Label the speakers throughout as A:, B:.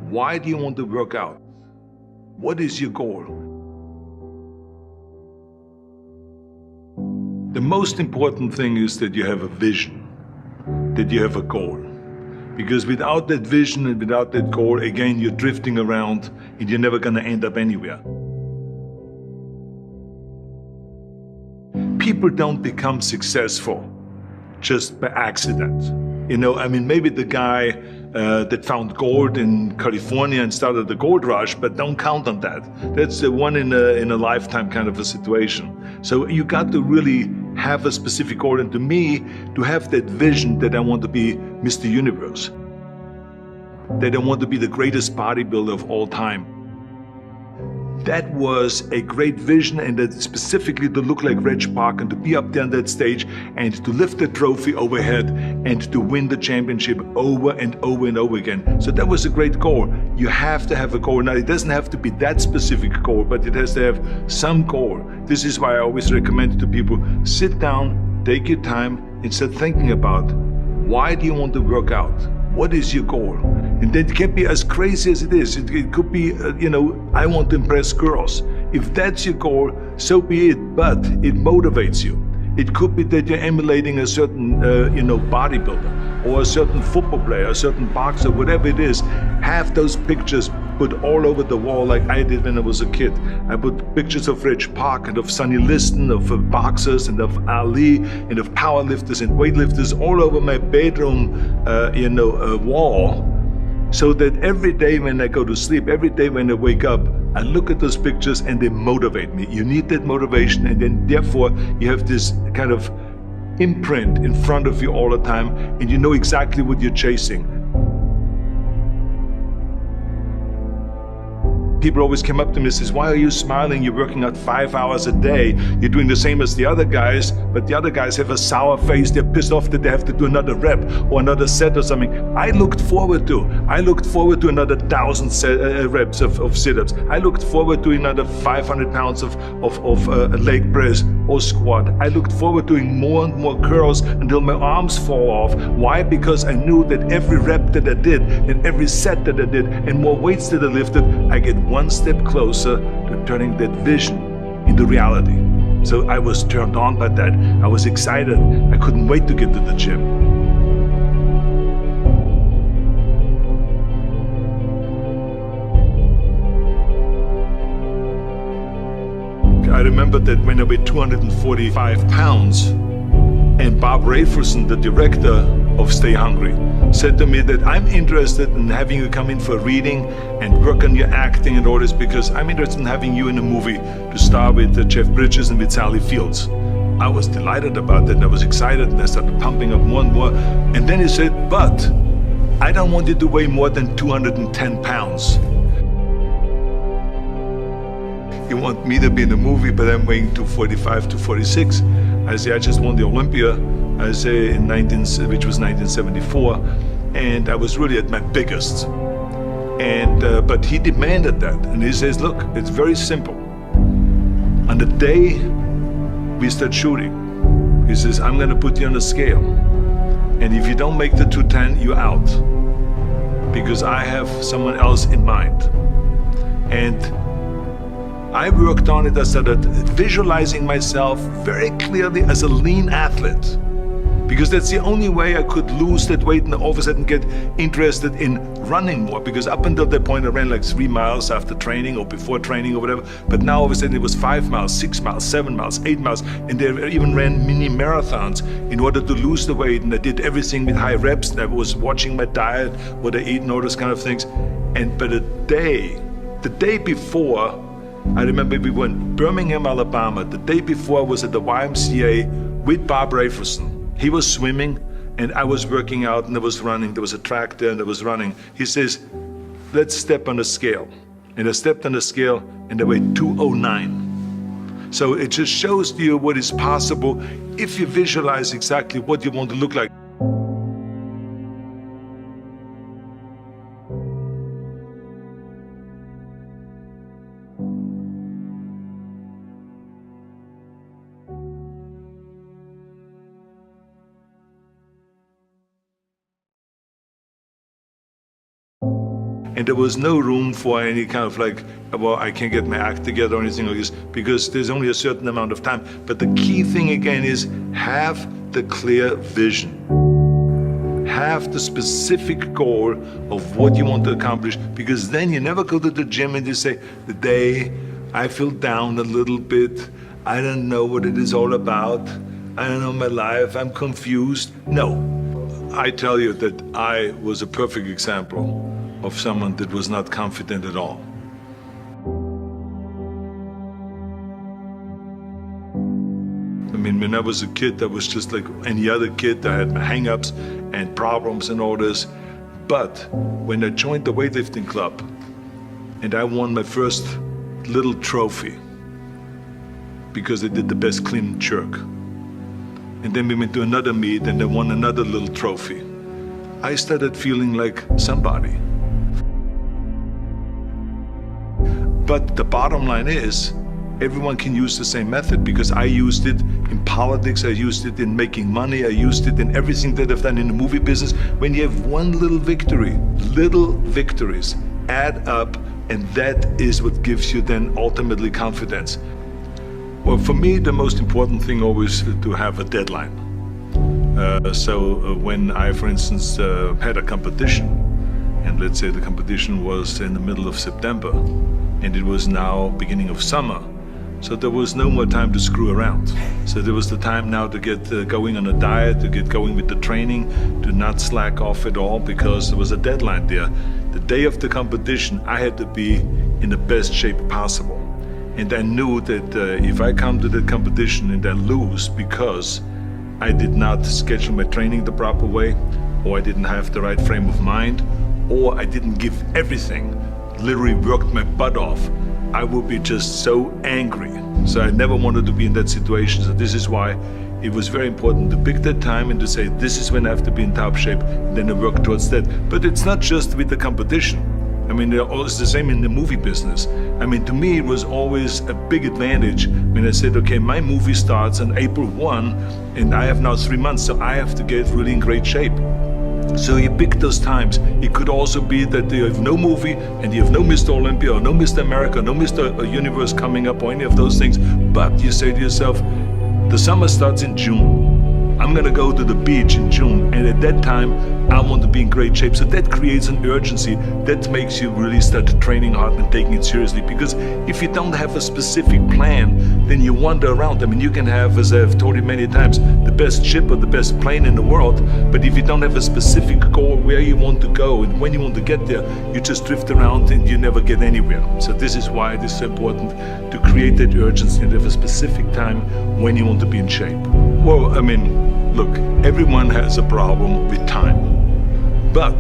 A: Why do you want to work out? What is your goal? The most important thing is that you have a vision, that you have a goal. Because without that vision and without that goal, again, you're drifting around and you're never going to end up anywhere. People don't become successful just by accident. Maybe the guy that found gold in California and started the gold rush, but don't count on that. That's the one in a lifetime kind of a situation. So you got to really have a specific goal. And to me, to have that vision that I want to be Mr. Universe, that I want to be the greatest bodybuilder of all time. That was a great vision, and that specifically to look like Reg Park and to be up there on that stage and to lift the trophy overhead and to win the championship over and over and over again. So that was a great goal. You have to have a goal. Now, it doesn't have to be that specific goal, but it has to have some goal. This is why I always recommend to people, sit down, take your time, and start thinking about, why do you want to work out? What is your goal? And that can be as crazy as it is. It could be, I want to impress girls. If that's your goal, so be it, but it motivates you. It could be that you're emulating a certain, bodybuilder or a certain football player, a certain boxer, whatever it is. Have those pictures put all over the wall like I did when I was a kid. I put pictures of Reg Park and of Sonny Liston, of boxers and of Ali and of powerlifters and weightlifters all over my bedroom, wall. So that every day when I go to sleep, every day when I wake up, I look at those pictures and they motivate me. You need that motivation, and then therefore you have this kind of imprint in front of you all the time, and you know exactly what you're chasing. People always come up to me and says, why are you smiling? You're working out 5 hours a day. You're doing the same as the other guys, but the other guys have a sour face. They're pissed off that they have to do another rep or another set or something. I looked forward to another 1,000 reps of sit-ups. I looked forward to another 500 pounds of leg press or squat. I looked forward to doing more and more curls until my arms fall off. Why? Because I knew that every rep that I did and every set that I did and more weights that I lifted, I get one step closer to turning that vision into reality. So I was turned on by that. I was excited. I couldn't wait to get to the gym. I remember that when I weighed 245 pounds, and Bob Rafelson, the director of Stay Hungry, said to me that I'm interested in having you come in for a reading and work on your acting and all this, because I'm interested in having you in a movie to star with Jeff Bridges and with Sally Fields. I was delighted about that, and I was excited, and I started pumping up more and more. And then he said, but I don't want you to weigh more than 210 pounds. You want me to be in the movie, but I'm weighing 245, 246. I say, I just won the Olympia, I say, which was 1974, and I was really at my biggest. And but he demanded that, and he says, look, it's very simple. On the day we start shooting, he says, I'm gonna put you on a scale, and if you don't make the 210, you're out, because I have someone else in mind. And I worked on it. I started visualizing myself very clearly as a lean athlete, because that's the only way I could lose that weight and all of a sudden get interested in running more. Because up until that point I ran like 3 miles after training or before training or whatever, but now all of a sudden it was 5 miles, 6 miles, 7 miles, 8 miles, and they even ran mini marathons in order to lose the weight. And I did everything with high reps, and I was watching my diet, what I eat and all those kind of things. But the day before, I remember we were in Birmingham, Alabama. The day before I was at the YMCA with Bob Rafelson. He was swimming and I was working out, and I was running. There was a track there and I was running. He says, let's step on the scale. And I stepped on the scale and I weighed 209. So it just shows to you what is possible if you visualize exactly what you want to look like. And there was no room for any kind of like, well, I can't get my act together or anything like this, because there's only a certain amount of time. But the key thing again is have the clear vision. Have the specific goal of what you want to accomplish, because then you never go to the gym and you say, the day I feel down a little bit, I don't know what it is all about, I don't know my life, I'm confused. No, I tell you that I was a perfect example of someone that was not confident at all. I mean, when I was a kid, I was just like any other kid. I had my hang-ups and problems and all this. But when I joined the weightlifting club and I won my first little trophy because I did the best clean and jerk, and then we went to another meet and I won another little trophy, I started feeling like somebody. But the bottom line is, everyone can use the same method, because I used it in politics, I used it in making money, I used it in everything that I've done in the movie business. When you have one little victory, little victories add up, and that is what gives you then ultimately confidence. Well, for me, the most important thing always to have a deadline. So when I, for instance, had a competition, and let's say the competition was in the middle of September, and it was now beginning of summer, so there was no more time to screw around. So there was the time now to get going on a diet, to get going with the training, to not slack off at all, because there was a deadline there. The day of the competition, I had to be in the best shape possible. And I knew that if I come to the competition and I lose because I did not schedule my training the proper way, or I didn't have the right frame of mind, or I didn't give everything, literally worked my butt off, I would be just so angry. So I never wanted to be in that situation. So this is why it was very important to pick that time and to say, this is when I have to be in top shape, and then I work towards that. But it's not just with the competition. I mean, it's the same in the movie business. I mean, to me, it was always a big advantage when I said, okay, my movie starts on April 1, and I have now 3 months, so I have to get really in great shape. So you pick those times. It could also be that you have no movie and you have no Mr. Olympia or no Mr. America, no Mr. Universe coming up or any of those things. But you say to yourself, the summer starts in June. I'm gonna go to the beach in June, and at that time I want to be in great shape. So that creates an urgency that makes you really start training hard and taking it seriously. Because if you don't have a specific plan, then you wander around. I mean, you can have, as I've told you many times, the best ship or the best plane in the world, but if you don't have a specific goal where you want to go and when you want to get there, you just drift around and you never get anywhere. So this is why it is so important to create that urgency and have a specific time when you want to be in shape. Well, I mean, look, everyone has a problem with time, but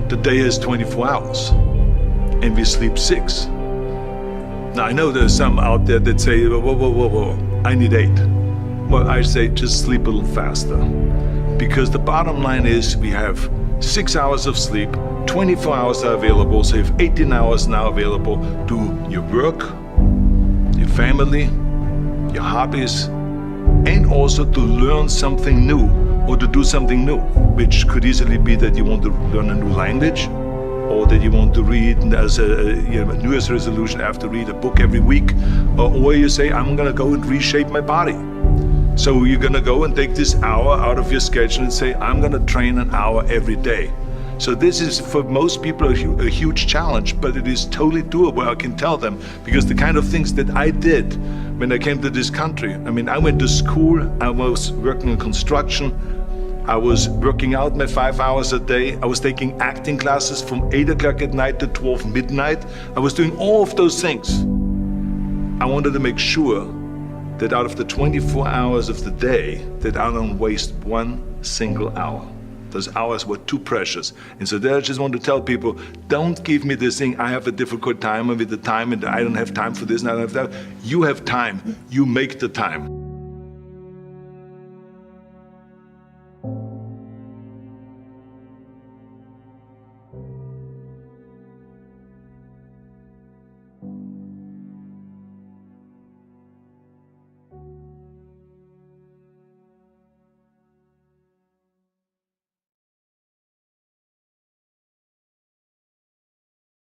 A: the day has 24 hours and we sleep 6. Now, I know there's some out there that say, whoa, I need 8. Well, I say just sleep a little faster, because the bottom line is we have 6 hours of sleep, 24 hours are available, so you have 18 hours now available to your work, your family, your hobbies, and also to learn something new or to do something new, which could easily be that you want to learn a new language, or that you want to read as a New Year's resolution, I have to read a book every week, or you say, I'm gonna go and reshape my body. So you're gonna go and take this hour out of your schedule and say, I'm gonna train an hour every day. So this is, for most people, a huge challenge, but it is totally doable, I can tell them, because the kind of things that I did when I came to this country, I mean, I went to school, I was working in construction, I was working out my 5 hours a day, I was taking acting classes from 8 o'clock at night to 12 midnight, I was doing all of those things. I wanted to make sure that out of the 24 hours of the day, that I don't waste one single hour. Those hours were too precious. And so there I just want to tell people, don't give me this thing, I have a difficult time with the time and I don't have time for this and I don't have that. You have time, you make the time.